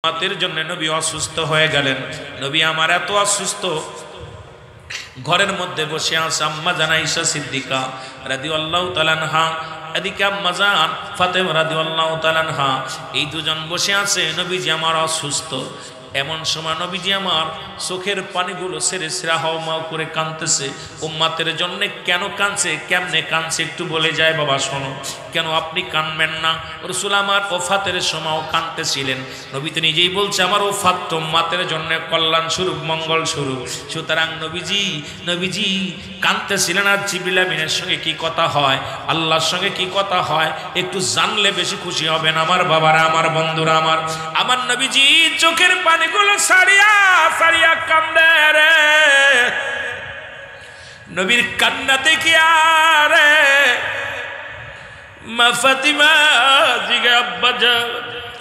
উম্মতের জন্য নবী অসুস্থ হয়ে গেলেন। নবী আমার এত অসুস্থ, ঘরের মধ্যে বসে আছে আম্মা জান আয়েশা সিদ্দিকা রাদিয়াল্লাহু তাআলা আনহা, এদিকে আম্মা জান ফাতেমা রাদিয়াল্লাহু তাআলা আনহা, এই দুজন বসে আছে। নবীজি আমার অসুস্থ। এমন সময় নবীজি আমার চোখের পানিগুলো সেরে সেরা হাওমাও করে কাঁদতেছে। উম্মতের জন্য কেন কাঁদছে, কেমনে কাঁদছে একটু বলে যায় বাবা শোনো। কেন আপনি কাঁদবেন না? রাসূল আমার ওফাতের সময়ও কাঁদতেছিলেন। নবী তো নিজেই বলছে আমার ওফাত তো উম্মতের জন্য কল্যাণ স্বরূপ, মঙ্গল স্বরূপ। সুতরাং নবীজি কাঁদতেছিলেন। আর জিবরিল আমিনের সঙ্গে কি কথা হয়, আল্লাহর সঙ্গে কি কথা হয় একটু জানলে বেশি খুশি হবেন আমার বাবারা, আমার বন্ধুরা, আমার নবীজি চোখের পানিগুলো সারিয়া সারিয়া কান্দে রে। নবীর কান্না দেখিয়া রে মা ফাতিমা জিগে আব্বা যান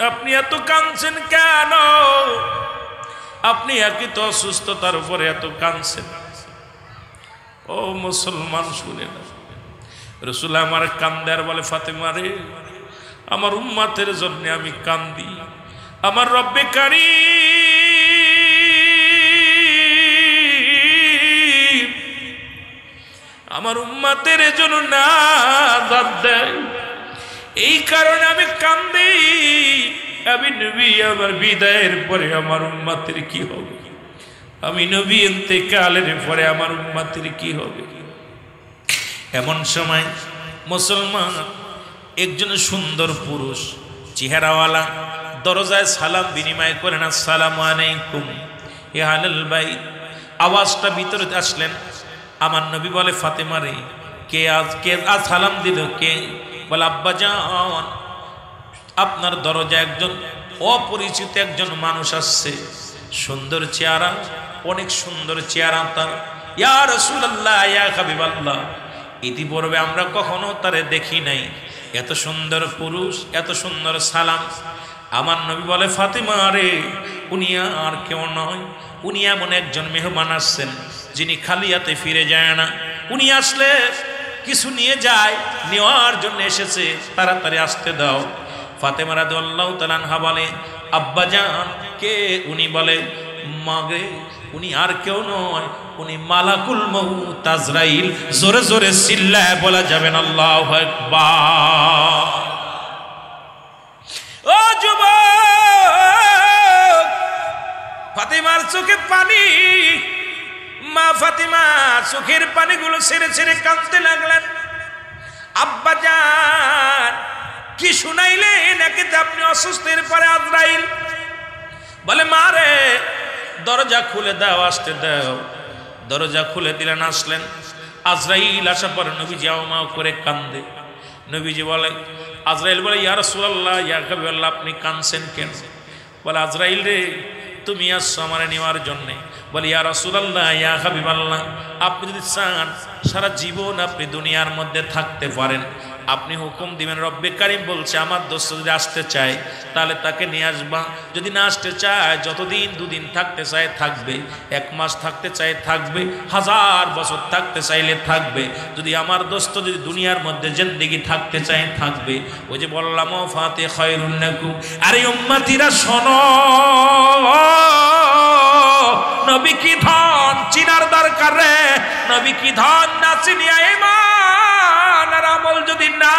আপনি এত কাঁদছেন কেন? আপনি একই তো অসুস্থতার উপরে এত কাঁদছেন। ও মুসলমান শুনে না, রাসূল আমার কান্দে আর বলে ফাতিমা রে আমার উম্মতের জন্য আমি কান্দি। আমার রব্বে কারীম আমার উম্মতের জন্য নাজাত দেয়, এই কারণে আমি কান্দি। আমি নবী আমার বিদায়ের পরে আমার উম্মতের কি হবে? আমি নবী ইন্তেকালের পরে আমার উম্মতের কি হবে? এমন সময় মুসলমান একজন সুন্দর পুরুষ চেহারাওয়ালা দরজায় সালাম বিনিময় করেন, আসসালামু আলাইকুম ইয়া আহলাল বাইত। আওয়াজটা ভিতরে আসলেন। আমার নবী বলে ফাতেমা রে কে আজ সালাম দিল কে? বলে আব্বা জান আপনার দরজায় একজন অপরিচিত একজন মানুষ আসছে, সুন্দর চেহারা, অনেক সুন্দর চেহারা তার। ইয়া রাসূলুল্লাহ ইয়া হাবিবাল্লাহ, ইতিপূর্বে আমরা কখনো তারে দেখি নাই, এত সুন্দর পুরুষ, এত সুন্দর সালাম। আমার নবী বলে ফাতিমা রে উনি আর কেউ নয়, উনি এমন একজন মেহমান আসছেন যিনি খালি হাতে ফিরে যায় না। উনি আসলে কিছু নিয়ে যায়, নেওয়ার জন্য এসেছে, তাড়াতাড়ি আসতে দাও। ফাতেমা রাদিয়াল্লাহু তাআলা আনহা বলে আব্বা জান কে? উনি বলে মা রে উনি আর কেউ নয়, উনি মালাকুল মউত আজরাইল। জোরে জোরে চিল্লায় বলা যাবেন আল্লাহু আকবার। ও যুবক, ফাতিমার চোখে পানি। মা ফাতিমা চোখের পানিগুলো ছেড়ে ছেড়ে কাঁদতে লাগলেন। আব্বা জান কি শুনাইলেন? নাকি আপনি অসুস্থের পরে আজরাইল? বলে মা রে দরজা খুলে দাও, আসতে দাও। দরজা খুলে দিলেন, আসলেন। আজরাইল আসার পরে নবীজি আও করে কান্দে। নবীজি বলে আজরাইল বলে ইয়া রাসূলুল্লাহ ইয়া হাবিবাল্লাহ আপনি কাঁদছেন কেন? বলে আজরাইল রে তুমি আসছো আমার নেওয়ার জন্যে। বলে ইয়া রাসূলুল্লাহ ইয়া হাবিবাল্লাহ আপনি যদি চান সারা জীবন আপনি দুনিয়ার মধ্যে থাকতে পারেন, আপনি হুকুম দিবেন। রব্বে কারীম বলছে আমার দোস্ত যদি আসতে চায় তাহলে তাকে নিয়ে আসবা, যদি না আসতে চায় যতদিন দুদিন থাকতে চায় থাকবে, 1 মাস থাকতে চায় থাকবে, 1000 বছর থাকতে চাইলে থাকবে। যদি আমার দোস্ত যদি দুনিয়ার মধ্যে জিন্দেগি থাকতে চায় থাকবে। ওই যে বললাম ফাতে খায়রুন লাকুম। আরে উম্মতিরা শোনো, নবী কি ধন চিনার দরকার রে। নবী কি ধন না চিনিয়া ঈমান আর আমল যদি না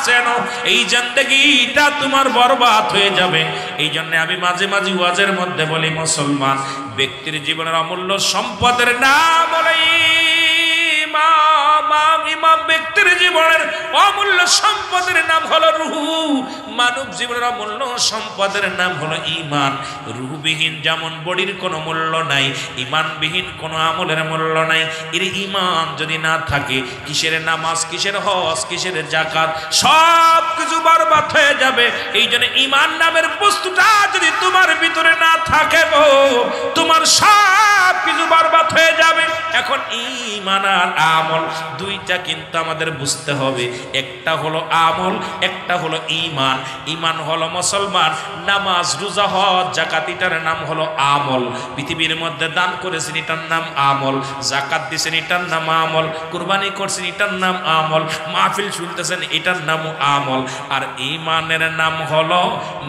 চেনো এই জিন্দেগিটা তোমার বরবাদ হয়ে যাবে। এই জন্য আমি মাঝে মাঝে ওয়াজের মধ্যে বলি মুসলমান ব্যক্তির জীবনের অমূল্য সম্পদের নাম হলো ইমাম। ব্যক্তির জীবনের অমূল্য সম্পদের নাম হলো রূহ। মানব জীবনের অমূল্য সম্পদের নাম হলো ঈমান। রূহবিহীন যেমন বডির কোনো মূল্য নাই, ঈমানবিহীন কোনো আমলের মূল্য নাই। এর ঈমান যদি না থাকে কিসের নামাজ, কিসের হজ, কিসের যাকাত, সব কিছু বরবাদ হয়ে যাবে। এই জন্য ঈমান নামের বস্তুটা যদি তোমার ভিতরে না থাকে গো, তোমার সব কিছু বরবাদ হয়ে যাবে। এখন ঈমান আর আমল দুইটা কিন্তু আমাদের বুঝতে হবে। একটা হলো আমল, একটা হলো ঈমান। ঈমান হলো মুসলমান, নামাজ রোজা হজ যাকাত, এটার নাম হলো আমল। পৃথিবীর মধ্যে দান করেছেন, এটার নাম আমল। যাকাত দিয়েছেন, এটার নাম আমল। কুরবানি করছেন, এটার নাম আমল। মাহফিল শুনতেছেন, এটার নাম আমল। আর ঈমানের নাম হলো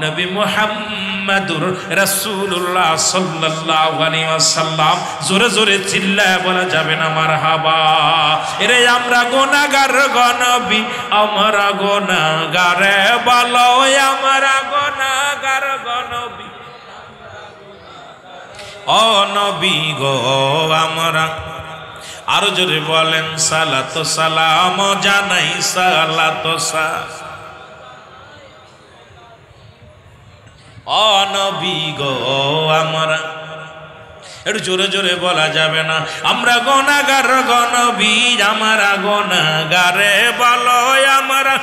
নবী মুহাম্মদুর রাসূলুল্লাহ সাল্লাল্লাহু আলাইহি ওয়াসাল্লাম। জোরে জোরে চিল্লায় বলা যাবে না মারহাবা। এরে আমরা গুনাহগার গো নবী, আমরা গুনাহগার বলো, আমরা গুনাহগার গো নবী, ও নবী গো আমরা। আরো জোরে বলেন সালাত সালাম জানাই, সালাত সালাম ও নবী গো আমরা। একটু জোরে জোরে বলা যাবে না? আমরা গুনাহগার গো নবী, আমরা গুনাহগারে বলো, আমরা।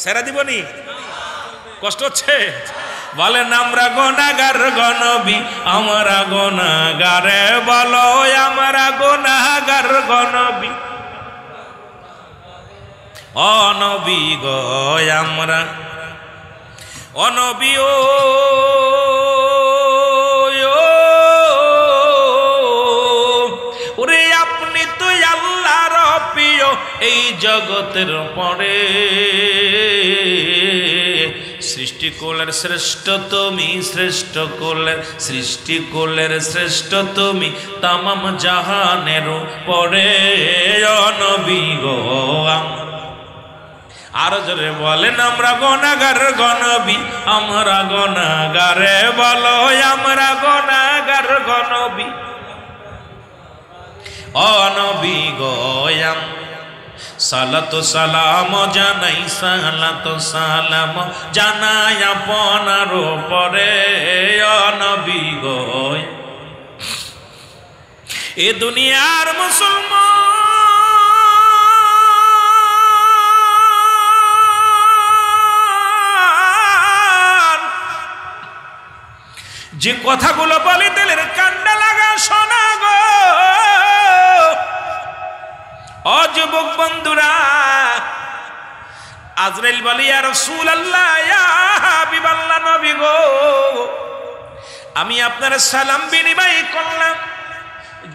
সেরা দিবনি? কষ্ট হচ্ছে? বলেন আমরা গুনাহগার গো নবী, আমরা গুনাহগারে বলো, আমরা গুনাহগার গো নবী, ও নবী গো আমরা। ও নবী ওরে আপনি তো আল্লাহর প্রিয়, এই জগতের পরে সৃষ্টি কুলের শ্রেষ্ঠ তুমি, শ্রেষ্ঠ কুলের সৃষ্টি কুলের শ্রেষ্ঠ তুমি, তামাম জাহানের পরে ও নবী গো। আরো জোরে বলেন আমরা গুনাহগার গো নবী, আমরা গুনাহগারে বলো, আমরা গুনাহগার গো নবী, ও নবী গো। সালাত সালাম জানাই, সালাত সালাম জানাই আপনার পরে ও নবী গো। এ দুনিয়ার মুসলমান যে কথাগুলো বলে দিলের কান্ডা লাগা শোনা গো। ও যুবক বন্ধুরা, আজরাইল বলে ইয়া রাসূলুল্লাহ, ইয়া হাবিবাল্লাহ নবী গো, আমি আপনার সালাম বিনিময় করলাম,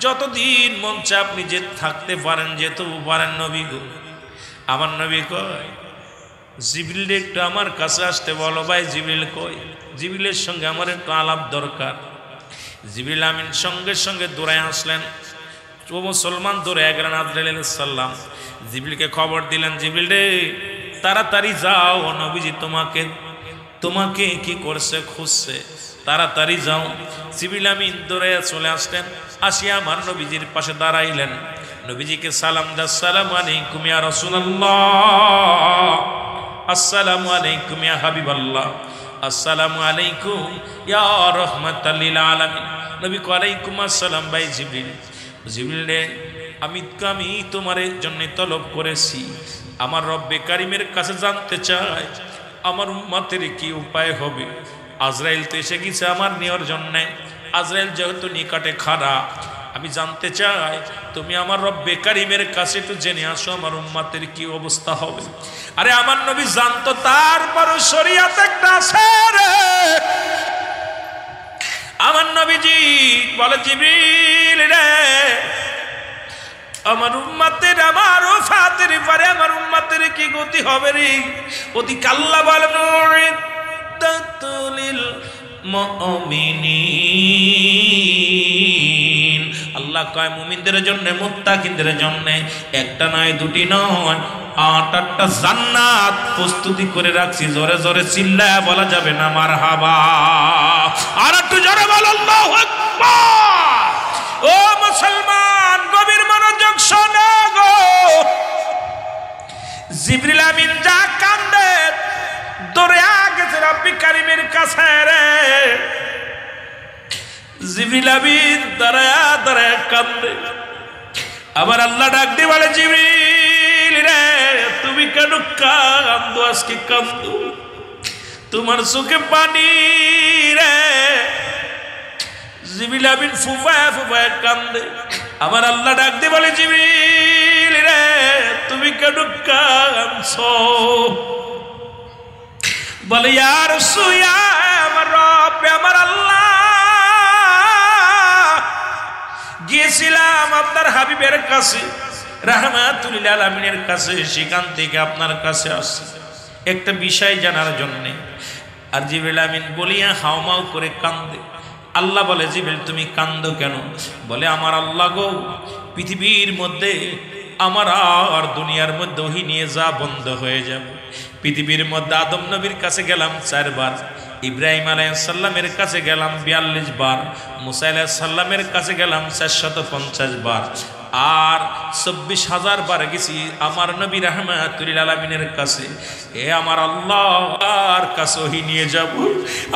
যতদিন মন চায় আপনি যে থাকতে পারেন, যেতে পারেন নবী গো। আমার নবী কয় জিবরিল একটু আমার কাছে আসতে বলো। ভাই জিবরিল কই? জিবরিলের সঙ্গে আমার একটু আলাপ দরকার। জিবরিল আমিন সঙ্গে সঙ্গে দৌড়ায় আসলেন। ও মুসলমান দৌড়ে গেলেন আজরাইল আলাইহিস সালাম। জিবরিলকে খবর দিলেন, জিবরিল রে তাড়াতাড়ি যাও, নবীজি তোমাকে তোমাকে কি করছে, খুঁজছে, তাড়াতাড়ি যাও। জিবরিল আমিন দৌড়ে চলে আসলেন, আসিয়া আমার নবীজির পাশে দাঁড়াইলেন। নবীজিকে সালাম দা, আসসালামু আলাইকুম ইয়া রাসূলুল্লাহ, আসসালামু আলাইকুম ইয়া হাবিবাল্লাহ, আসসালামু আলাইকুম ইয়া রাহমাতাল লিল আলামিন। নবী কয় আলাইকুম আসসালাম। ভাই জিবরিল, জিবরিল রে আমি তোমার জন্য তলব করেছি, আমার রব্বে কারিমের কাছে জানতে চাই আমার উম্মতের কি উপায় হবে। আজরাইল তো এসে গেছে আমার নেওয়ার জন্যে। আজরাইল যেহেতু নিকটে খাড়া, আমি জানতে চাই তুমি আমার রব্বে কারিমের কাছে একটু জেনে আসো আমার উম্মতের কি অবস্থা হবে। আরে আমার নবী জানতো, তারপরও শরীয়ত একটা আছে রে। আমার নবীজি বলে জিবরিল রে আমার উম্মতের, আমার ওফাতের পরে আমার উম্মতের কি গতি হবে রে? অতি কাল্লা বলেন তাতুলিল মুমিনিন, আল্লাহ কয় মুমিনদের জন্য, মুত্তাকিনদের জন্য একটা নয়, দুটি নয়, 8-8টা জান্নাত প্রস্তুতি করে রাখছি। জোরে জোরে চিল্লায় বলা যাবে না মারহাবা? আর একটু জোরে বল আল্লাহু আকবার। ও মুসলমান গভীর মনোযোগ শোনো গো। জিবরিল আমিন যা কান্দে দৌড়ে গেছে রব্বে কারিমের কাছে রে। জিবরিল আমিন দাঁড়ায়া দাঁড়ায়া কান্দে। আবার আল্লাহ ডাক দিয়ে বলে জিবরিল রে তুমি কেন কান্দো? আজকে কান্দো, তোমার চোখে পানি রে। জিবরিল আমিন ফুফায়া ফুফায়া কান্দে। আমার আল্লাহ ডাক দিয়ে বলে, জিবরিল রে তুমি কেন কাঁদছো? বলে, ইয়া রাসূল, আমার রব, আমার আল্লাহ, গিয়েছিলাম আপনার হাবিবের কাছে, রাহমাতুল লিল আলামিনের কাছে, সেখান থেকে আপনার কাছে আসছে একটা বিষয় জানার জন্য। আর জিবরিল আমিন বলিয়া হাওমাও করে কান্দে। আল্লাহ বলে, জিবরিল তুমি কান্দো কেন? বলে, আমার আল্লাহ গো, পৃথিবীর মধ্যে আমার আর দুনিয়ার মধ্যে ওহী নিয়ে যা বন্ধ হয়ে যাবে। পৃথিবীর মধ্যে আদম নবীর কাছে গেলাম 4 বার, ইব্রাহিম আলাইহিস সালামের কাছে গেলাম 42 বার, মুসা আলাইহিস সালামের কাছে গেলাম 450 বার, আর 24,000 বার গেছি আমার নবী রাহমাতুল লিল আলামিনের কাছে। এ আমার আল্লাহর কাছে ওহী নিয়ে যাব।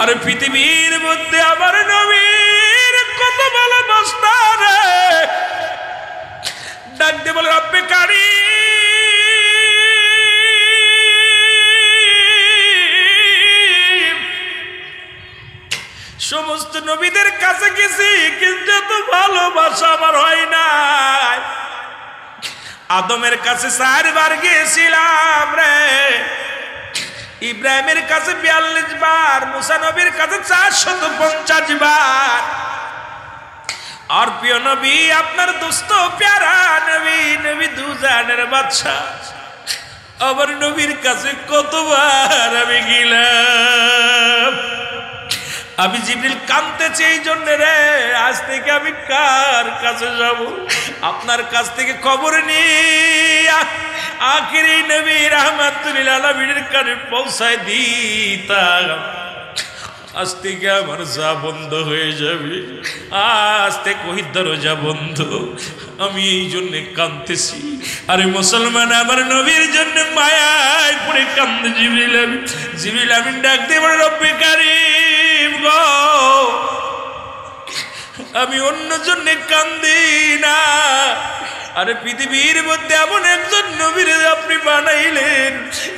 আর পৃথিবীর মধ্যে আমার নবীর কত ভালোবাসা রে। ডাক দিয়ে বলে, রব্বে কারীম, সমস্ত নবীদের কাছে গেছি, কিন্তু এত ভালোবাসা আমার হয় নাই। আদমের কাছে 4 বার গিয়েছিলাম রে, ইব্রাহিমের কাছে 42 বার, মুসা নবীর কাছে 450 বার। আর প্রিয় নবী আপনার দোস্ত প্যারা নবী, নবী দুজানের বাদশা, আমার নবীর কাছে কতবার আমি গেলাম। আমি জিবরিল কাঁদতেছি এই জন্য রে, আজ থেকে আমি কার কাছে যাব? আপনার কাছ থেকে খবর নিয়ে আখিরি নবী রাহমাতুল লিল আলামিনের কাছে পৌঁছায় দিতাম। আজ থেকে আমার যা বন্ধ হয়ে যাবে, আজ থেকে ওই দরজা বন্ধ। আমি এই জন্যে কাঁদতেছি। আরে মুসলমান, আমার নবীর জন্য মায়ায় পড়ে কান্দে জিবরিল আমিন। জিবরিল আমিন ডাক দিয়ে বলে, রব্বে কারীম গো, আমি অন্য জন্য কান্দি না। আরে পৃথিবীর মধ্যে এমন একজন নবীর আপনি বানাইলেন,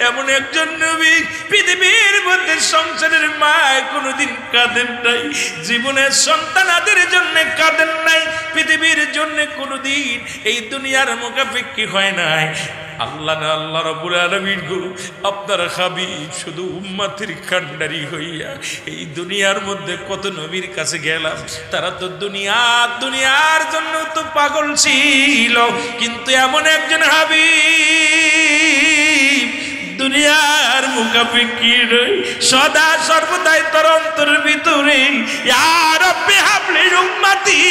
এমন একজন নবী পৃথিবীর মধ্যে সংসারের মায় কোনোদিন কাঁদেন নাই, জীবনের সন্তানাদের জন্য কাঁদেন নাই, পৃথিবীর জন্য কোনোদিন এই দুনিয়ার মুখাপেক্ষী হয় নাই। আল্লাহ না আল্লাহ রাব্বুল আলামিন গো, আপনার হাবিব শুধু উম্মতের কান্ডারি হইয়া এই দুনিয়ার মধ্যে কত নবীর কাছে গেলাম, তারা তো দুনিয়ার জন্য তো পাগল ছিল, কিন্তু এমন একজন হাবিব দুনিয়ার মুখাপেক্ষী নয়, সদা সর্বদাই তোর অন্তরের ভিতরে ইয়া রাব্বি হাবলি উম্মতি,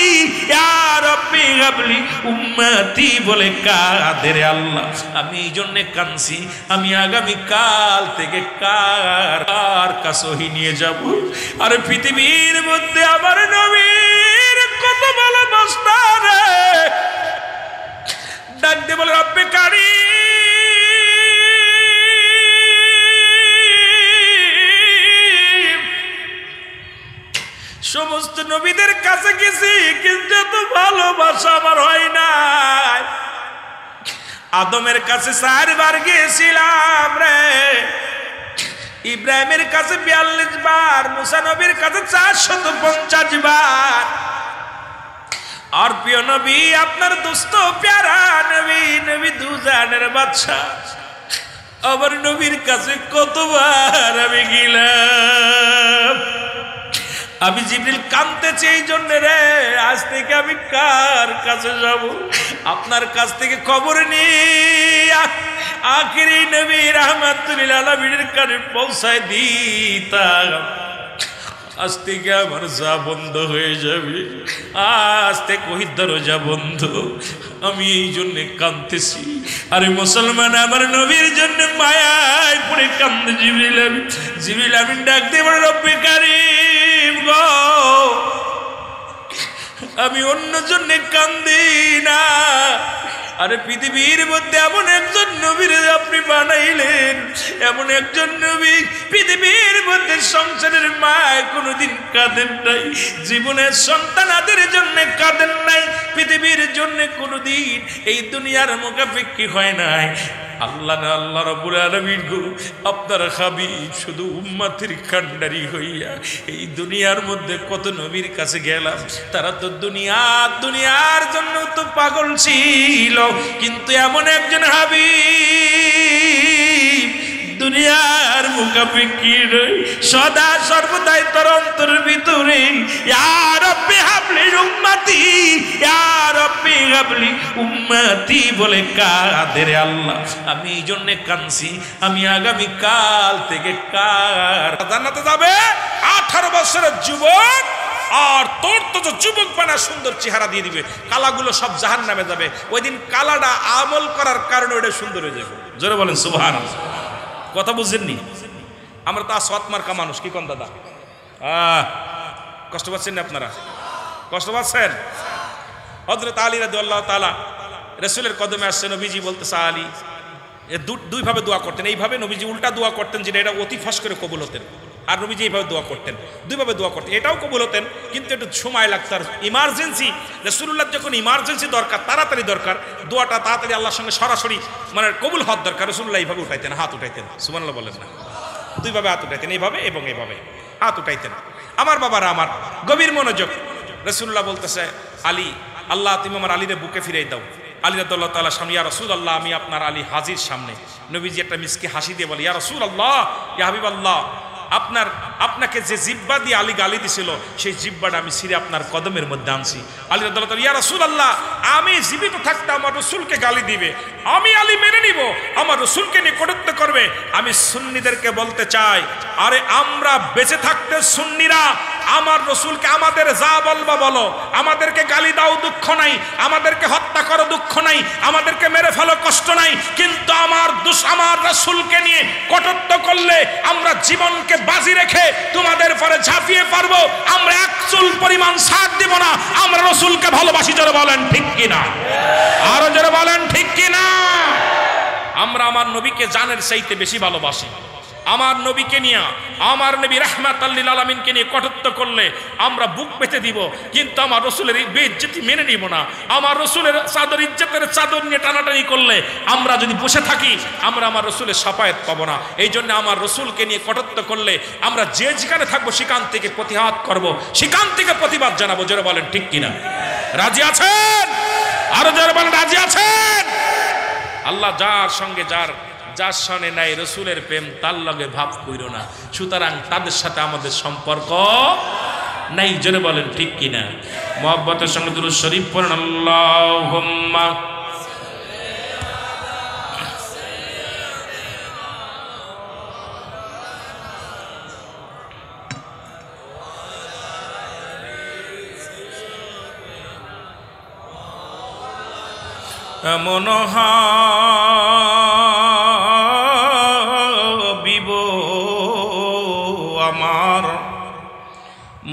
ইয়া রাব্বি হাবলি উম্মতি বলে কাদের আল্লাহ। আমি এই জন্যে কাঁদছি, আমি আগামী কাল থেকে কার কাছে ওহী নিয়ে যাব। আর পৃথিবীর মধ্যে আমার নবীর কত ভালোবাসা রে। ডাক দিয়ে বলে, রব্বে কারীম, সমস্ত নবীদের কাছে গেছি, কিন্তু এত ভালোবাসা আমার হয় নাই। আদমের কাছে 4 বার গিয়েছিলাম রে, ইব্রাহিমের কাছে 42 বার, মুসা নবীর কাছে 450 বার। আর প্রিয় নবী আপনার দোস্ত প্যারা নবী, নবী দুজানের বাদশা, আমার নবীর কাছে কতবার আমি গেলাম। আমি জিবরিল কাঁদতেছি এই জন্য রে, আজ থেকে আমি কার কাছে যাব? আপনার কাছ থেকে খবর নিয়ে আখিরি নবী রাহমাতুল লিল আলামিনের কাছে পৌঁছায় দিতাম। আজ থেকে আমার যা বন্ধ হয়ে যাবে, আজ থেকে ওই দরজা বন্ধ। আমি এই জন্যে কাঁদতেছি। আরে মুসলমান, আমার নবীর জন্য মায়ায় পড়ে কান্দে জিবরিল আমিন। জিবরিল আমিন ডাক দিয়ে বলে, রব্বে কারীম গো, আমি অন্য জন্য কান্দি না। আরে পৃথিবীর মধ্যে এমন একজন নবীর আপনি বানাইলেন, এমন একজন নবী পৃথিবীর মধ্যে সংসারের মায় কোনোদিন কাঁদেন নাই, জীবনের সন্তানাদের জন্য কাঁদেন নাই, পৃথিবীর জন্য কোনোদিন এই দুনিয়ার মুখাপেক্ষী হয় নাই। আল্লাহ না আল্লাহ রাব্বুল আলামিন গো, আপনার হাবিব শুধু উম্মতের কান্ডারি হইয়া এই দুনিয়ার মধ্যে কত নবীর কাছে গেলাম, তারা তো দুনিয়ার জন্য তো পাগল ছিল, কিন্তু এমন একজন হাবিব দুনিয়ার মুখাপেক্ষী নয়, সদা সর্বদাই তোর অন্তরের ভিতরে ইয়া রাব্বি হাবলি উম্মতি, ইয়া রাব্বি হাবলি উম্মতি বলে কাদের আল্লাহ। আমি এই জন্য কাঁদছি, আমি আগামী কাল থেকে জান্নাতে যাবে 18 বছরের যুবক, আর তোর তো যুবক বানা সুন্দর চেহারা দিয়ে দিবে, কালাগুলো সব জাহান্নামে যাবে। ওই দিন কালাটা আমল করার কারণে ওটা সুন্দর হয়ে যাবে। জোরে বলেন সুবহানাল্লাহ। কথা বুঝছেননি? আমরা তো আসওয়াত মার্কা মানুষ, কি কোন দাদা? কষ্ট পাচ্ছেন না আপনারা? কষ্ট পাচ্ছেন? হযরত আলী রাদিয়াল্লাহু তাআলা রাসূলের কদমে আসছে, নবীজি বলতেছে আলী, দুই ভাবে দোয়া করতেন। এইভাবে নবীজি উল্টা দোয়া করতেন, যেটা এটা অতি ফাঁস করে কবুল হতেন, আর নবীজি এইভাবে দোয়া করতেন, দুইভাবে দোয়া করতেন, এটাও কবুল হতেন, কিন্তু একটু সময় লাগতো। আর ইমার্জেন্সি রাসূলুল্লাহ যখন ইমার্জেন্সি দরকার, তাড়াতাড়ি দরকার, দোয়াটা তাড়াতাড়ি আল্লাহর সঙ্গে সরাসরি মানে কবুল হওয়ার দরকার, রাসূলুল্লাহ এইভাবে উঠাইতেন, হাত উঠাইতেন। সুবহানাল্লাহ বলেন না? দুইভাবে হাত উঠাইতেন, এইভাবে এবং এইভাবে হাত উঠাইতেন। আমার বাবারা আমার, গভীর মনোযোগ। রাসূলুল্লাহ বলতেছে আলী, আল্লাহ তুমি আমার আলীরে বুকে ফিরাই দাও। আলী রাদিয়াল্লাহু তাআলা সামনে, ইয়া রাসূলুল্লাহ আমি আপনার আলী হাজির সামনে। নবীজি একটা মিসকি হাসি দিয়ে বলে, ইয়া রাসূলুল্লাহ, ইয়া হাবিবাল্লাহ, আপনাকে যে জিব্বা দিয়ে আলী গালি দিছিল, সেই জিব্বাটা আমি ছিঁড়ে আপনার কদমের মধ্যে আনছি। আলী রাদিয়াল্লাহু তাআলা, ইয়া রাসূলুল্লাহ আমি জীবিত থাকতে আমার রাসূলকে গালি দিবে, আমি আলী মেনে নিব, আমার রাসূলকে নিয়ে কটূক্তি করবে। আমি সুন্নিদেরকে বলতে চাই, আরে আমরা বেঁচে থাকতে সুন্নিরা আমার রাসূলকে আমাদের যা বলবা বলো, আমাদেরকে গালি দাও দুঃখ নাই, আমাদেরকে হত্যা করো দুঃখ নাই, আমাদেরকে মেরে ফেলো কষ্ট নাই, কিন্তু আমার রাসূলকে নিয়ে কটূক্তি করলে আমরা জীবনকে বাজি রেখে তোমাদের পরে ঝাঁপিয়ে পারবো, আমরা এক চুল পরিমাণ ছাড় দিব না। আমরা রাসূলকে ভালোবাসি, জোরে বলেন ঠিক কিনা? আরো জোরে বলেন ঠিক কিনা? আমরা আমার নবীকে জানের চাইতে বেশি ভালোবাসি। আমার নবীকে নিয়ে, আমার নবী রাহমাতাল লিল আলামিনকে নিয়ে কটূক্তি করলে আমরা বুক পেতে দিব, কিন্তু আমার রাসূলের বেইজ্জতি মেনে নিব না। আমার রাসূলের চাদর, ইজ্জতের চাদর নিয়ে টানাটানি করলে আমরা যদি বসে থাকি, আমরা আমার রাসূলের শাফায়াত পাবো না। এই জন্য আমার রাসূলকে নিয়ে কটূক্তি করলে আমরা যে যেখানে থাকবো সেখান থেকে প্রতিহাত করব, সেখান থেকে প্রতিবাদ জানাবো। জোরে বলেন ঠিক কিনা? রাজি আছেন? আরো জোরে বলেন রাজি আছেন? আল্লাহ যার সঙ্গে যার শানে নাই রাসূলের প্রেম, তার লগে ভাব কইরো না, সুতরাং তাদের সাথে আমাদের সম্পর্ক নাই। জোরে বলেন ঠিক কিনা? মুহাব্বতের সঙ্গে দুরূদ শরীফ পড়ুন। আল্লাহুম্মা এমন হাবিব আমার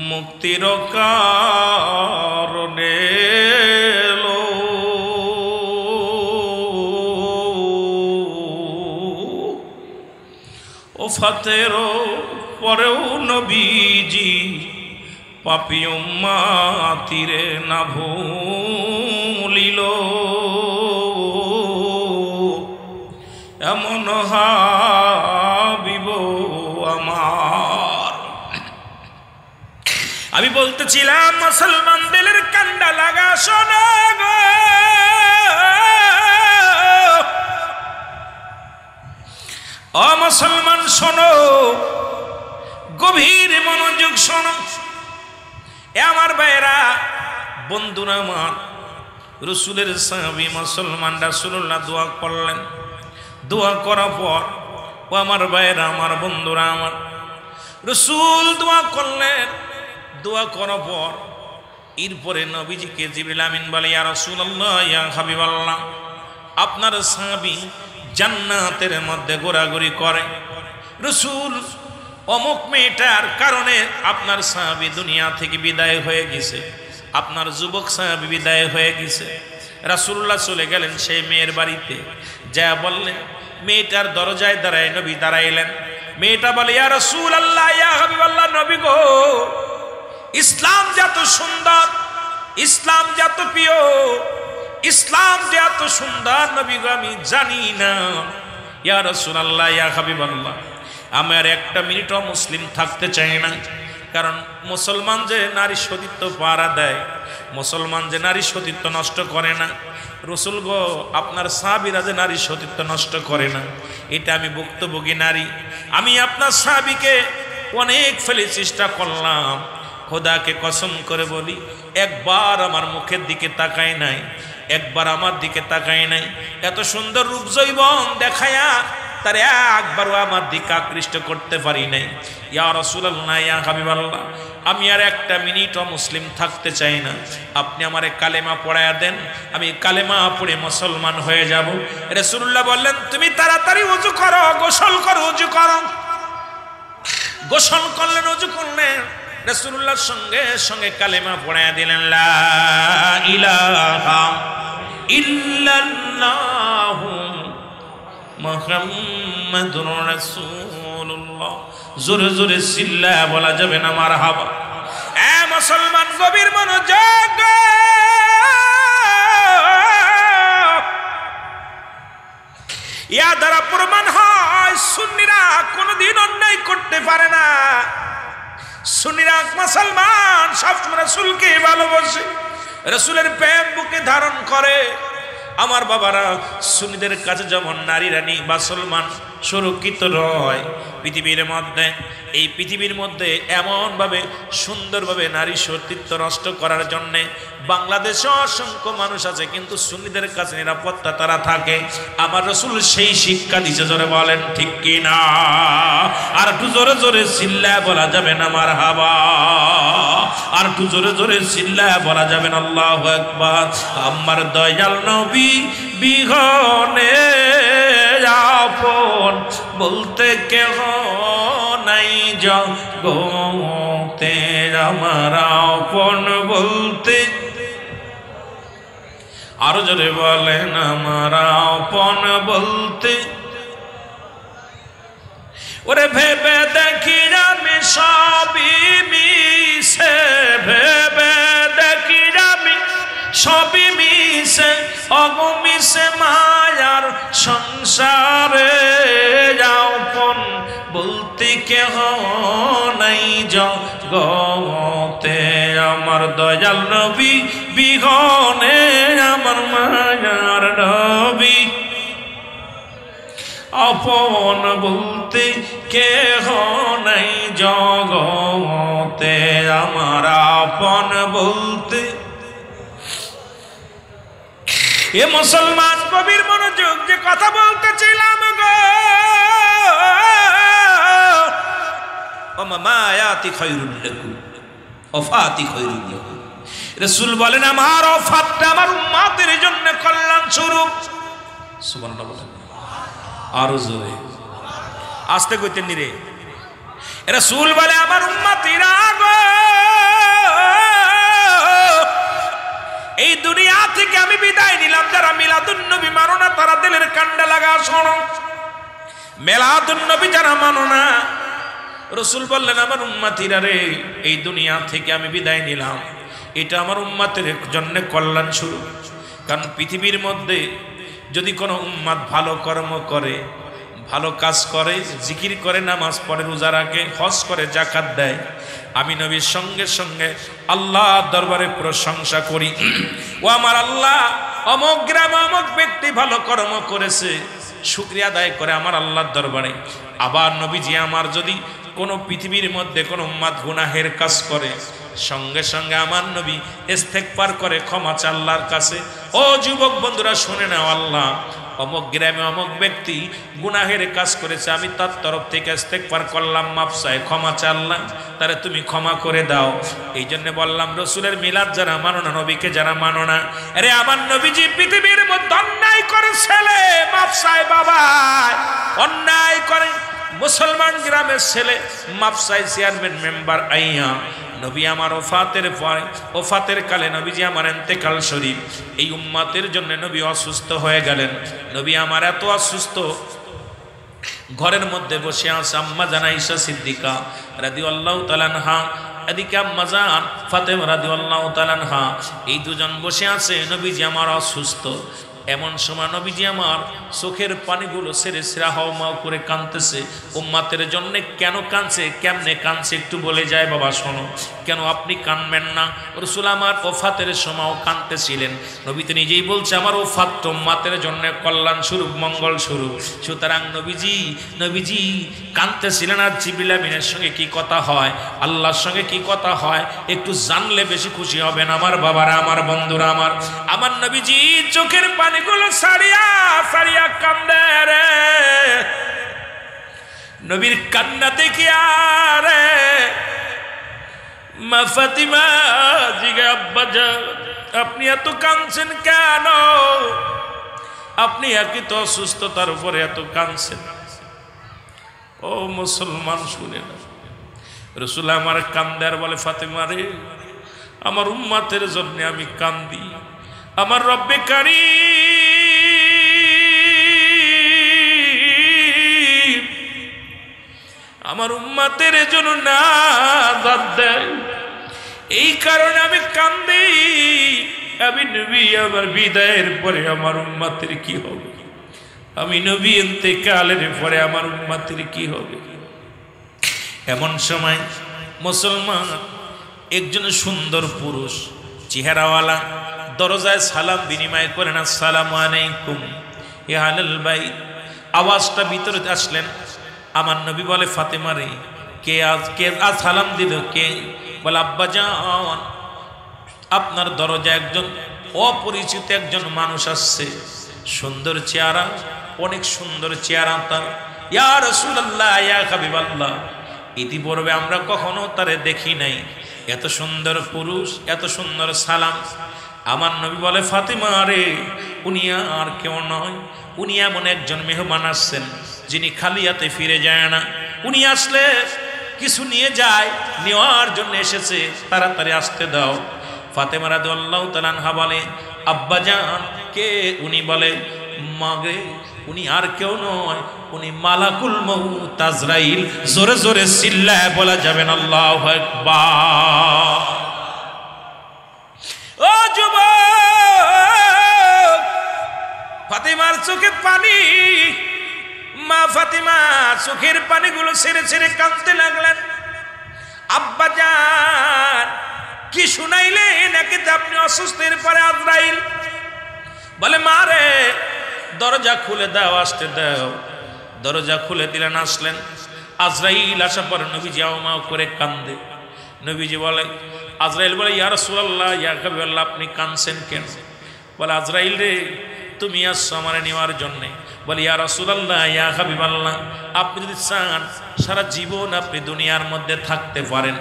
মুক্তির কারণে ওফাতের পরেও নবীজি পাপী উম্মতিরে না ভুলিল, এমন হাবিব আমার। আমি বলতেছিলাম মুসলমান দিলের কান্ডা লাগা শোনো গো, ও মুসলমান শোনো, গভীর মনোযোগ শোনো। এ আমার ভাইরা, বন্ধুরা আমার, রাসূলের সাহাবী মুসলমান রাসূলুল্লাহ দোয়া করলেন। দোয়া করার পর, ও আমার ভাইরা আমার, বন্ধুরা আমার, রাসূল দোয়া করলেন। দোয়া করার পর এরপরে নবীজিকে জিবরিল আমিন বলে, ইয়া রাসূলুল্লাহ, ইয়া হাবিবাল্লাহ, আপনার সাহাবী জান্নাতের মধ্যে ঘোরাঘুরি করে। রাসূল, অমুক মেয়েটার কারণে আপনার সাহাবী দুনিয়া থেকে বিদায় হয়ে গেছে, আপনার যুবক সাহাবী বিদায় হয়ে গেছে। রাসূলুল্লাহ চলে গেলেন সেই মেয়ের বাড়িতে, যা বললেন, মেয়েটার দরজায় দাঁড়ায় নবী দাঁড়াইলেন। মেয়েটা বলে, ইয়া রাসূলুল্লাহ, ইয়া হাবিবাল্লাহ, নবী গো, ইসলাম যত সুন্দর, ইসলাম যত প্রিয়, ইসলাম যে এত সুন্দর নবী গো আমি জানি না। ইয়া রাসূলুল্লাহ, ইয়া হাবিবাল্লাহ, আমার একটা মিনিটও মুসলিম থাকতে চাই না। কারণ মুসলমান যে নারী সতীত্ব পাহারা দেয়, মুসলমান যে নারী সতীত্ব নষ্ট করে না, রসুল গো আপনার সাহাবীরা যে নারী সতীত্ব নষ্ট করে না, এটা আমি ভুক্তভোগী নারী। আমি আপনার সাহাবীকে অনেক ফেলে চেষ্টা করলাম, খোদাকে কসম করে বলি একবার আমার মুখের দিকে তাকায় নাই, একবার আমার দিকে তাকায় নাই। এত সুন্দর রূপ জৈবন দেখায়া তার একবারও আমার দিকে আকৃষ্ট করতে পারি নাই। ইয়া রাসূলুল্লাহ, ইয়া হাবিবাল্লাহ, আমি আর একটা মিনিটও মুসলিম থাকতে চাই না। আপনি আমারে কালেমা পড়ায়া দেন, আমি কালেমা পড়ে মুসলমান হয়ে যাব। রাসূলুল্লাহ বললেন, তুমি তাড়াতাড়ি ওযু করো, গোসল করো, ওযু করো। গোসল করলেন, ওযু করলেন, রাসূলুল্লাহর সঙ্গে সঙ্গে কালেমা পড়ায়া দিলেন, লা ইলাহা ইল্লাল্লাহু মুহাম্মাদুর রাসূলুল্লাহ। জোরে জোরে চিল্লায়া বলা যাবে না মারহাবা। এ মুসলমান গভীর মনোযোগ, ইয়া দ্বারা প্রমাণ হয় সুন্নিরা কোনদিন অন্যায় করতে পারে না। সুন্নিরা মুসলমান সবসময় রাসূলকে ভালোবাসে, রাসূলের প্রেম বুকে ধারণ করে। আমার বাবারা, সুন্নিদের কাছে যেমন নারীরা মুসলমান সুরক্ষিত রয়, পৃথিবীর মধ্যে, এই পৃথিবীর মধ্যে এমনভাবে সুন্দরভাবে নারী সতীত্ব নষ্ট করার জন্যে বাংলাদেশে অসংখ্য মানুষ আছে, কিন্তু সুন্নিদের কাছে নিরাপত্তা তারা থাকে। আমার রাসূল সেই শিক্ষা দিছে, জোরে বলেন ঠিক কি না? আর একটু জোরে জোরে চিল্লায় বলা যাবে না মারহাবা? আর একটু জোরে জোরে চিল্লায় বলা যাবে না আল্লাহু আকবার? আমার দয়াল নবী বিহনে আপন বলতে কেহ নাই জগতে, আমার আপন বলতে, আরো জোরে বলেন, আমার আপন বলতে। ওরে ভেবে দেখি আমি সবই মিশে, ভেবে দেখি আমি সবই মিশে, অগমিশে মায়ার সংসারে, আপন বলতে কেহ নাই জগতে, আমার দয়াল নবী বিহনে, আমার মায়ার নবী আপন বলতে কেহ নাই জগতে, আমার আপন বলতে। এ মুসলমান গভীর মনোযোগ, যে কথা বলতেছিলাম গো, মায়াতি খায়রুল লাকুম ওয়াফাতি খায়রুল লাকুম। রাসূল বলেন, আমার ওফাতটা আমার উম্মতের জন্য কল্যাণ স্বরূপ। সুবহানাল্লাহ বলেন, আরো জোরে আস্তে কইতেন নি রে। রাসূল বলে, আমার উম্মতিরা গো, এই দুনিয়া থেকে আমি বিদায় নিলাম, যারা মিলাদুন নবী মানো না তারা দিলের কান্ডা লাগা শোনো। মিলাদুন নবী যারা মানো না, রাসূল বললেন, আমার উম্মতিরা রে, এই দুনিয়া থেকে আমি বিদায় নিলাম, এটা আমার উম্মতের জন্য কল্যাণ স্বরূপ। কারণ পৃথিবীর মধ্যে যদি কোনো উম্মত ভালো কর্ম করে, ভালো কাজ করে, জিকির করে, নামাজ পড়ে, রোজা রাখে, হজ করে, যাকাত দেয়, আমি নবীর সঙ্গে সঙ্গে আল্লাহর দরবারে প্রশংসা করি, ও আমার আল্লাহ, অমুক গ্রামে অমুক ব্যক্তি ভালো কর্ম করেছে, শুকরিয়া আদায় করে আমার আল্লাহর দরবারে। আবার নবীজি আমার যদি কোনো পৃথিবীর মধ্যে কোনো উম্মত গুনাহের কাজ করে, সঙ্গে সঙ্গে আমার নবী ইস্তেগফার করে, ক্ষমা চায় আল্লাহর কাছে। ও যুবক বন্ধুরা শুনে নাও, আল্লাহ অমুক গ্রামে অমুক ব্যক্তি গুনাহের কাজ করেছে, আমি তার তরফ থেকে ইস্তেগফার করলাম, মাফ চাই, ক্ষমা চাইলাম, তারে তুমি ক্ষমা করে দাও। এই জন্য বললাম, রসুলের মিলাদ যারা মানো না, নবীকে যারা মানো না, আরে আমার নবীজি পৃথিবীর মধ্যে অন্যায় করে ছেলে মাফ চায়, বাবা অন্যায় করে মুসলমান গ্রামের ছেলে মাফ চাই, চেয়ারম্যান মেম্বার আইয়া। নবী আমার ওফাতের কালে নবীজি আমার ইন্তেকাল শরীফ, এই উম্মতের জন্য নবী অসুস্থ হয়ে গেলেন। নবী আমার এত অসুস্থ, ঘরের মধ্যে বসে আছে আম্মা জান আয়েশা সিদ্দিকা রাদিয়াল্লাহু তাআলা আনহা, এদিকে আম্মা জান ফাতেমা রাদিয়াল্লাহু তাআলা আনহা, এই দুজন বসে আছে। নবীজি আমার অসুস্থ। এমন সময় নবীজি আমার চোখের পানিগুলো ছেড়ে ছেড়া হাওমাও করে কাঁদতেছে। উম্মাতের জন্য কেন কাঁদছে, কেমনে কাঁদছে একটু বলে যায় বাবা শোনো। কেন আপনি কাঁদবেন না? রাসূল আমার ওফাতের সময়ও কাঁদতেছিলেন। নবী তো নিজেই বলছে আমার ওফাত তো উম্মাতের জন্য কল্যাণ স্বরূপ, মঙ্গল স্বরূপ। সুতরাং নবীজি কাঁদতেছিলেন। আর জিবরিল আমিনের সঙ্গে কি কথা হয়, আল্লাহর সঙ্গে কি কথা হয় একটু জানলে বেশি খুশি হবেন আমার বাবারা, আমার বন্ধুরা, আমার নবীজি চোখের পানিগুলো সারিয়া সারিয়া কান্দে রে। নবীর কান্না দেখিয়া রে মা ফাতিমা জিগে আব্বা যান আপনি এত কাঁদছেন কেন? আপনি একই তো অসুস্থতার উপরে এত কাঁদছেন। ও মুসলমান শুনে না, রাসূল আমার কান্দে আর বলে ফাতিমা রে আমার উম্মতের জন্য আমি কান্দি। আমার রব্বে কারীম আমার উম্মতের জন্য নাজাত দেয়, এই কারণে আমি কান্দি। আমি নবী আমার বিদায়ের পরে আমার উম্মতের কি হবে? আমি নবী ইন্তেকালের পরে আমার উম্মতের কি হবে? এমন সময় মুসলমান একজন সুন্দর পুরুষ চেহারাওয়ালা দরজায় সালাম বিনিময় করেন, আসসালামু আলাইকুম ইয়া আহলাল বাইত। আওয়াজটা ভিতরে আসলেন। আমার নবী বলে ফাতেমা রে কে আজ সালাম দিল কে? বলে আব্বা জান আপনার দরজায় একজন অপরিচিত একজন মানুষ আসছে, সুন্দর চেহারা, অনেক সুন্দর চেহারা তার। ইয়া রাসূলুল্লাহ ইয়া হাবিবাল্লাহ, ইতিপূর্বে আমরা কখনো তারে দেখি নাই, এত সুন্দর পুরুষ, এত সুন্দর সালাম। আমার নবী বলে ফাতিমা রে উনি আর কেউ নয়, উনি এমন একজন মেহমান আসছেন যিনি খালি হাতে ফিরে যায় না। উনি আসলে কিছু নিয়ে যায়, নেওয়ার জন্য এসেছে, তাড়াতাড়ি আসতে দাও। ফাতেমা রাদিয়াল্লাহু তাআলা আনহা বলে আব্বা জান কে? উনি বলে মা গে উনি আর কেউ নয়, উনি মালাকুল মউত আজরাইল। জোরে জোরে চিল্লায় বলা যাবেন আল্লাহু আকবার। ও যুবক, ফাতিমার চোখে পানি। মা ফাতিমা চোখের পানিগুলো ছেড়ে ছেড়ে কাঁদতে লাগলেন। আব্বা জান কি শুনাইলেন? নাকি আপনি অসুস্থের পরে আজরাইল? বলে মা রে দরজা খুলে দাও, আসতে দাও। দরজা খুলে দিলেন, আসলেন। আজরাইল আসার পরে নবীজি আও করে কান্দে। নবীজি বলে আজরাইল বলে ইয়া রাসূলুল্লাহ ইয়া হাবিবাল্লাহ আপনি কাঁদছেন কেন? বলে আজরাইল রে তুমি আসছো আমার নেওয়ার জন্যে। বলে ইয়া রাসূলুল্লাহ ইয়া হাবিবাল্লাহ আপনি যদি চান সারা জীবন আপনি দুনিয়ার মধ্যে থাকতে পারেন,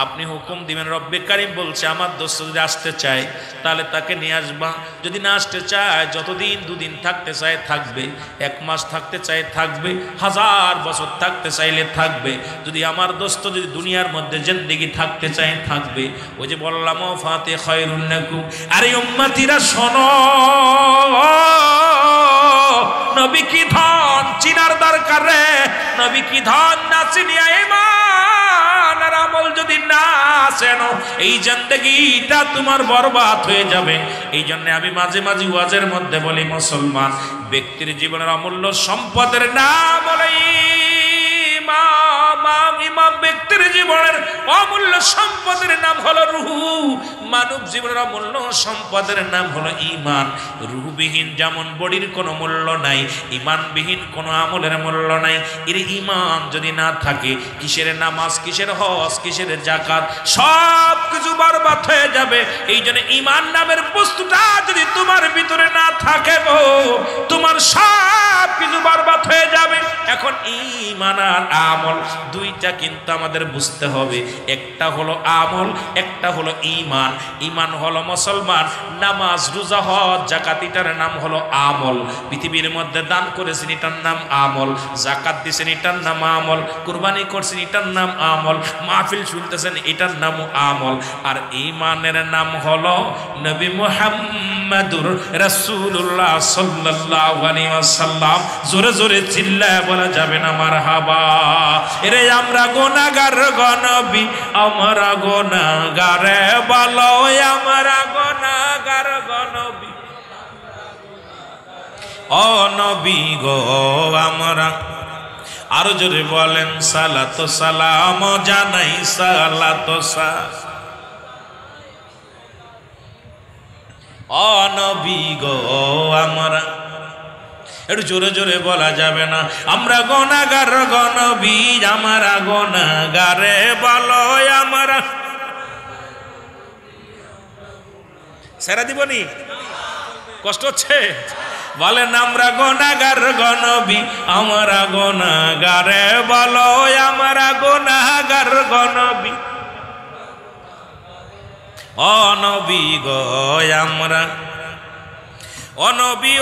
আপনি হুকুম দিবেন। রব্বে কারীম বলছে আমার দোস্ত যদি আসতে চায় তাহলে তাকে নিয়ে আসবা, যদি না আসতে চায় যতদিন দুদিন থাকতে চায় থাকবে, 1 মাস থাকতে চায় থাকবে, 1000 বছর থাকতে চাইলে থাকবে। যদি আমার দোস্ত যদি দুনিয়ার মধ্যে জিন্দেগি থাকতে চায় থাকবে। ওই যে বললাম ফাতে খায়রুন লাকুম। আরে উম্মতিরা শোনো, নবী কি ধন চিনার দরকার রে। নবী কি ধন না চিনিয়া ঈমান আর আমল যদি না চেনো এই জিন্দেগিটা তোমার বরবাদ হয়ে যাবে। এই জন্য আমি মাঝে মাঝে ওয়াজের মধ্যে বলি মুসলমান ব্যক্তির জীবনের অমূল্য সম্পদের নাম হলো ইমাম। ব্যক্তির জীবনের অমূল্য সম্পদের নাম হলো রূহ। মানব জীবনের অমূল্য সম্পদের নাম হলো ঈমান। রূহবিহীন যেমন বডির কোনো মূল্য নাই, ঈমানবিহীন কোনো আমলের মূল্য নাই। এর ঈমান যদি না থাকে কিসের নামাজ, কিসের হজ, কিসের যাকাত, সব কিছু বরবাদ হয়ে যাবে। এই জন্য ঈমান নামের বস্তুটা যদি তোমার ভিতরে না থাকে গো, তোমার সব কিছু বরবাদ হয়ে যাবে। এখন ঈমান আর আমল দুইটা কিন্তু আমাদের বুঝতে হবে। একটা হলো আমল, একটা হলো ঈমান। ঈমান হলো মুসলমান নামাজ রোজা হজ যাকাত, এটার নাম হলো আমল। পৃথিবীর মধ্যে দান করেছেন এটার নাম আমল, যাকাত দিয়েছেন এটার নাম আমল, কুরবানি করছেন এটার নাম আমল, মাহফিল শুনতেছেন এটার নাম আমল। আর ঈমানের নাম হলো নবী মুহাম্মদুর রাসূলুল্লাহ সাল্লাল্লাহু আলাইহি ওয়াসাল্লাম জোরে জোরে চিল্লায় বলা যাবে না মারহাবা। এরে আমরা গুনাহগার গো নবী, আমরা গুনাহগার বলো, আমরা গুনাহগার গো নবী, ও নবী গো আমরা। আরো জোরে বলেন সালাত সালাম জানাই, সালাত সালাম ও নবী গো আমরা। একটু জোরে জোরে বলা যাবে না, আমরা গুনাহগার গো নবী, আমরা গুনাহগার বলো, আমরা। সেরা দিবনি, কষ্ট হচ্ছে? বলেন আমরা গুনাহগার গো নবী, আমরা গুনাহগার বলো, আমরা গুনাহগার গো নবী, ও নবী গো আমরা। ও নবী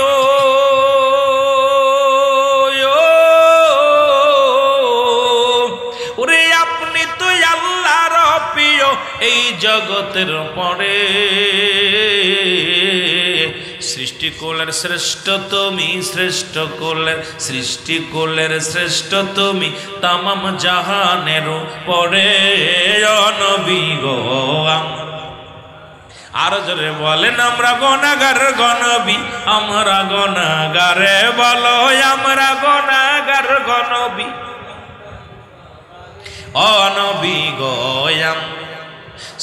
ওরে আপনি তো আল্লাহর প্রিয়, এই জগতের পরে সৃষ্টি কুলের শ্রেষ্ঠ তুমি, শ্রেষ্ঠ কুলের সৃষ্টি কুলের শ্রেষ্ঠ তুমি, তামাম জাহানের পরে ও নবী গো আমরা। আরো জোরে বলেন আমরা গুনাহগার গো নবী, আমরা গুনাহগার বলো, আমরা গুনাহগার গো নবী, ও নবী গো আমরা।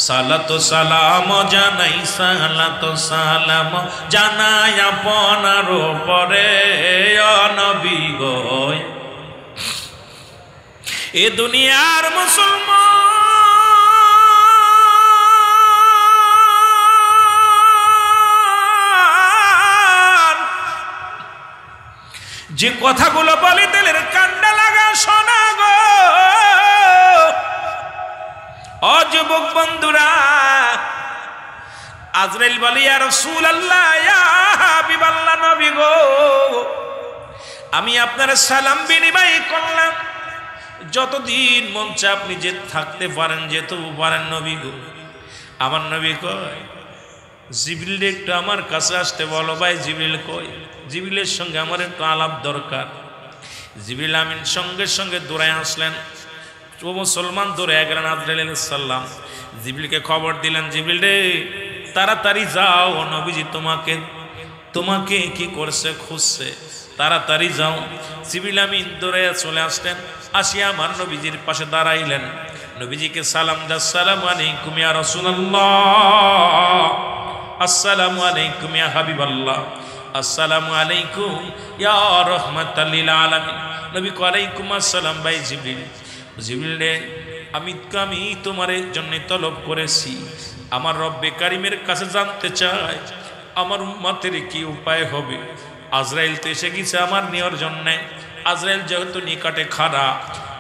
সালাত সালাম জানাই, সালাত সালাম জানাই আপনার পরে ও নবী গো। এ দুনিয়ার মুসলমান যে কথাগুলো বলে দিলের কান্ডা লাগা শোনা গো। ও যুবক বন্ধুরা, আজরাইল বলে ইয়া রাসূলুল্লাহ, ইয়া হাবিবাল্লাহ নবী গো, আমি আপনার সালাম বিনিময় করলাম, যতদিন মন চায় আপনি যে থাকতে পারেন, যেতে পারেন নবী গো। আমার নবী কয় জিবরিল একটু আমার কাছে আসতে বলো। ভাই জিবরিল কই? জিবরিলের সঙ্গে আমার একটু আলাপ দরকার। জিবরিল আমিন সঙ্গে সঙ্গে দৌড়ায় আসলেন। ও মুসলমান দৌড়ে গেলেন আজরাইল আলাইহিস সালাম, জিবরিলকে খবর দিলেন, জিবরিল রে তাড়াতাড়ি যাও, নবীজি তোমাকে তোমাকে কি করছে খুঁজছে, তাড়াতাড়ি যাও। জিবরিল আমিন দৌড়ে চলে আসলেন, আসিয়া আমার নবীজির পাশে দাঁড়াইলেন, নবীজিকে সালাম দা, আসসালামু আলাইকুম ইয়া রাসূলুল্লাহ, আসসালামু আলাইকুম ইয়া হাবিবাল্লাহ, আসসালামু আলাইকুম ইয়া রাহমাতাল লিল আলামিন। নবী কয় আলাইকুম আসসালাম। ভাই জিবরিল, জিবরিল রে আমি তোমার জন্য তলব করেছি, আমার রব্বে কারিমের কাছে জানতে চাই আমার উম্মতের কি উপায় হবে। আজরাইল তো এসে গেছে আমার নেওয়ার জন্যে, আজরাইল যেহেতু নিকটে খাড়া,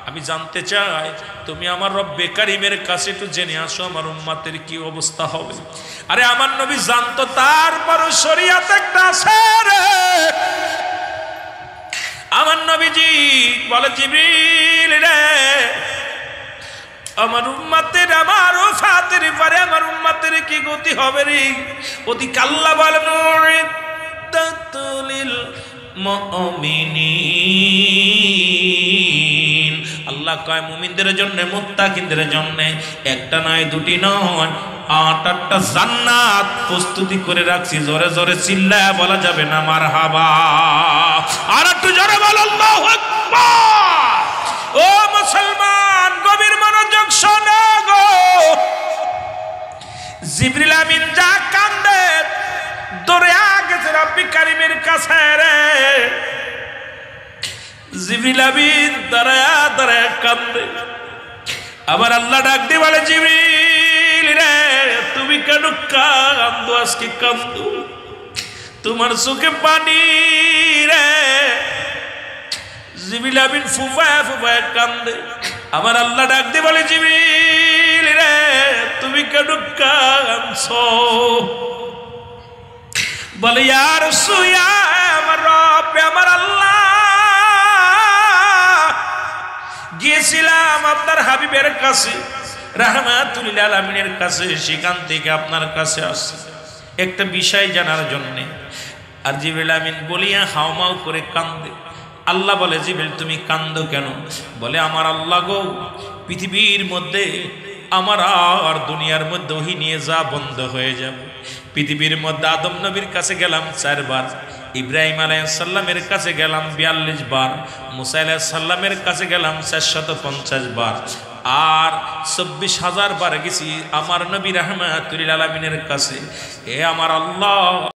আমি জানতে চাই তুমি আমার রব্বে কারিমের কাছে একটু জেনে আসো আমার উম্মতের কি অবস্থা হবে। আরে আমার নবী জানতো, তারপরও শরীয়ত একটা আছে রে। আমার নবীজি বলে জিবরিল রে আমার উম্মতের, আমার ওফাতের পরে আমার উম্মতের কি গতি হবে রে? অতি কাল্লা বলেন তাতুলিল মুমিনিন, আল্লাহ কয় মুমিনদের জন্য, মুত্তাকিনদের জন্য একটা নয়, দুটি নয়, 8-8টা জান্নাত প্রস্তুতি করে রাখছি। জোরে জোরে চিল্লায় বলা যাবে না মারহাবা। আর একটু জোরে বল আল্লাহু আকবার। ও মুসলমান গভীর মনোযোগ শোনো গো। জিবরিল আমিন যা কান্দে দৌড়ে গেছে রব্বি কারিমের কাছে রে। জিবরিল আমিন দাঁড়ায়া দাঁড়ায়া কান্দে। আবার আল্লাহ ডাক দিয়ে বলে জিবরিল রে তুমি কেন কান্দো? আজকে কান্দো, তোমার চোখে পানি রে। জিবরিল আমিন ফুফায়া ফুফায়া কান্দে। আমার আল্লাহ ডাক দিয়ে বলে জিবরিল রে তুমি কেন কাঁদছো? বলে ইয়া রাসূল, আমার রব, আমার আল্লাহ, গিয়েছিলাম আপনার হাবিবের কাছে রাহমাতুল লিল আলামিনের কাছে, সেখান থেকে আপনার কাছে আসছে একটা বিষয় জানার জন্য। আর জিবরিল আমিন বলিয়া হাওমাও করে কান্দে। আল্লাহ বলে জিবরিল তুমি কান্দো কেন? বলে আমার আল্লাহ গো, পৃথিবীর মধ্যে আমার আর দুনিয়ার মধ্যে ওহী নিয়ে যা বন্ধ হয়ে যাবে। পৃথিবীর মধ্যে আদম নবীর কাছে গেলাম 4 বার, ইব্রাহিম আলাইহিস সালামের কাছে গেলাম 42 বার, মুসা আলাইহিস সালামের কাছে গেলাম 450 বার, আর 24,000 বার গেছি আমার নবী রাহমাতুল আলামিনের কাছে। এ আমার আল্লাহ,